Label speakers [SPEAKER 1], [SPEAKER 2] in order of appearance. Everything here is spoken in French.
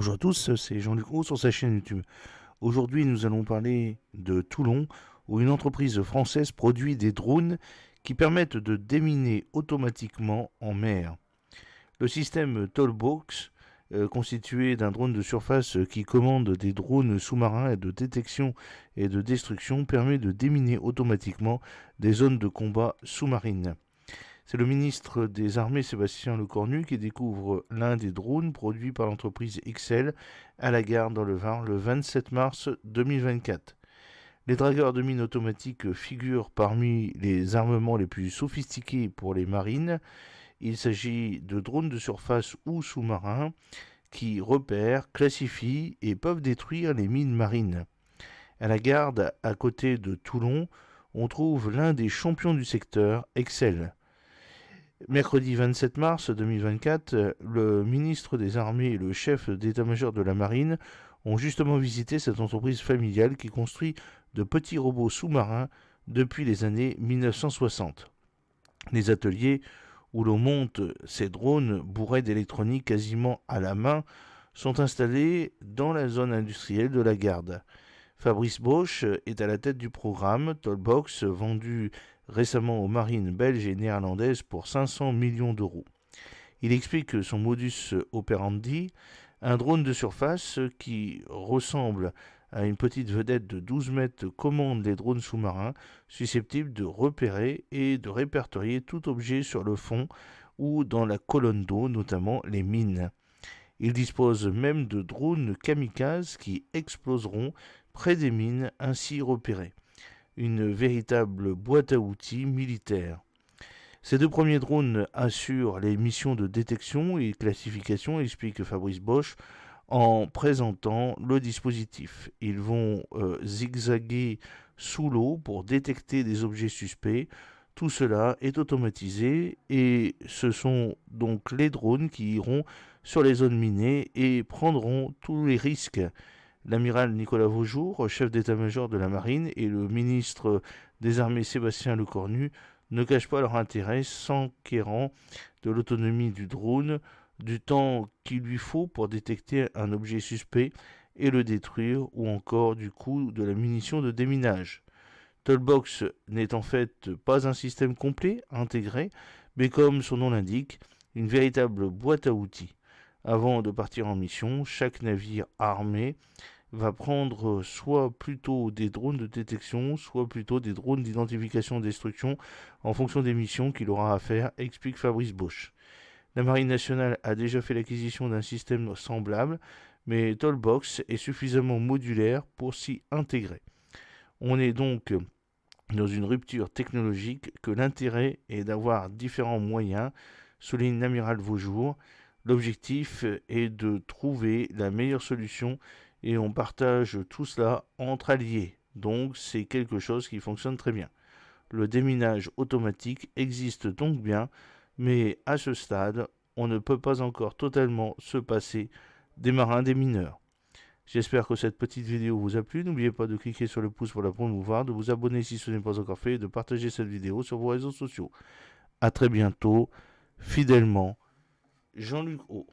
[SPEAKER 1] Bonjour à tous, c'est Jean-Luc Roux sur sa chaîne YouTube. Aujourd'hui, nous allons parler de Toulon, où une entreprise française produit des drones qui permettent de déminer automatiquement en mer. Le système Tollbox, constitué d'un drone de surface qui commande des drones sous-marins de détection et de destruction, permet de déminer automatiquement des zones de combat sous-marines. C'est le ministre des Armées Sébastien Lecornu qui découvre l'un des drones produits par l'entreprise Excel à la gare dans le Var le 27 mars 2024. Les dragueurs de mines automatiques figurent parmi les armements les plus sophistiqués pour les marines. Il s'agit de drones de surface ou sous-marins qui repèrent, classifient et peuvent détruire les mines marines. À la garde, à côté de Toulon, on trouve l'un des champions du secteur, Excel. Mercredi 27 mars 2024, le ministre des Armées et le chef d'état-major de la Marine ont justement visité cette entreprise familiale qui construit de petits robots sous-marins depuis les années 1960. Les ateliers où l'on monte ces drones bourrés d'électronique quasiment à la main sont installés dans la zone industrielle de la Garde. Fabrice Bosch est à la tête du programme Tollbox, vendu récemment aux marines belges et néerlandaises pour 500 millions d'euros. Il explique son modus operandi, un drone de surface qui ressemble à une petite vedette de 12 mètres commande les drones sous-marins susceptibles de repérer et de répertorier tout objet sur le fond ou dans la colonne d'eau, notamment les mines. Il dispose même de drones kamikazes qui exploseront près des mines ainsi repérées. Une véritable boîte à outils militaire. Ces deux premiers drones assurent les missions de détection et classification, explique Fabrice Bosch, en présentant le dispositif. Ils vont zigzaguer sous l'eau pour détecter des objets suspects. Tout cela est automatisé et ce sont donc les drones qui iront sur les zones minées et prendront tous les risques. L'amiral Nicolas Vaujour, chef d'état-major de la Marine, et le ministre des Armées Sébastien Lecornu ne cachent pas leur intérêt, s'enquérant de l'autonomie du drone, du temps qu'il lui faut pour détecter un objet suspect et le détruire, ou encore du coût de la munition de déminage. Tollbox n'est en fait pas un système complet, intégré, mais comme son nom l'indique, une véritable boîte à outils. Avant de partir en mission, chaque navire armé va prendre soit plutôt des drones de détection, soit plutôt des drones d'identification et destruction en fonction des missions qu'il aura à faire, explique Fabrice Bosch. La Marine nationale a déjà fait l'acquisition d'un système semblable, mais Tollbox est suffisamment modulaire pour s'y intégrer. On est donc dans une rupture technologique que l'intérêt est d'avoir différents moyens, souligne l'amiral Vaujour. L'objectif est de trouver la meilleure solution et on partage tout cela entre alliés. Donc c'est quelque chose qui fonctionne très bien. Le déminage automatique existe donc bien, mais à ce stade, on ne peut pas encore totalement se passer des marins démineurs. J'espère que cette petite vidéo vous a plu. N'oubliez pas de cliquer sur le pouce pour la promouvoir, de vous abonner si ce n'est pas encore fait et de partager cette vidéo sur vos réseaux sociaux. A très bientôt, fidèlement, Jean-Luc O.